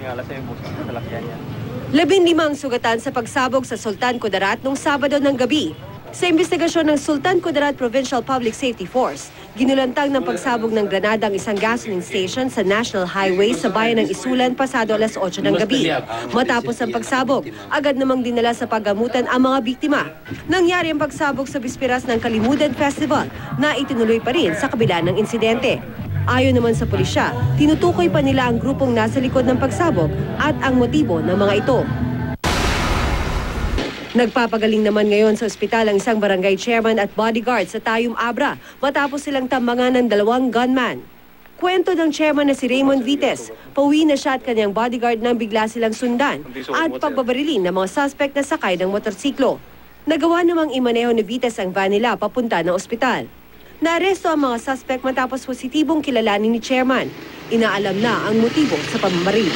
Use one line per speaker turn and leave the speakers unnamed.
Nalasing yung busa sa salakyan niya.
15 sugatan sa pagsabog sa Sultan Kudarat noong Sabado ng gabi. Sa investigasyon ng Sultan Kudarat Provincial Public Safety Force, ginulantang ng pagsabog ng granada ang isang gasoline station sa National Highway sa bayan ng Isulan pasado alas 8 ng gabi. Matapos ang pagsabog, agad namang dinala sa paggamutan ang mga biktima. Nangyari ang pagsabog sa bispiras ng Kalimudan Festival na itinuloy pa rin sa kabila ng insidente. Ayon naman sa pulisya, tinutukoy pa nila ang grupong nasa likod ng pagsabog at ang motibo ng mga ito. Nagpapagaling naman ngayon sa ospital ang isang barangay chairman at bodyguard sa Tayum Abra matapos silang tambangan ng 2 gunman. Kwento ng chairman na si Raymond Vites, pauwi na siya at kanyang bodyguard nang bigla silang sundan at pagbabarilin ng mga suspect na sakay ng motorsiklo. Nagawa namang imaneho ni Vites ang van nila papunta ng ospital. Naaresto ang mga suspect matapos positibong kilalanin ni chairman. Inaalam na ang motibo sa pamamaril.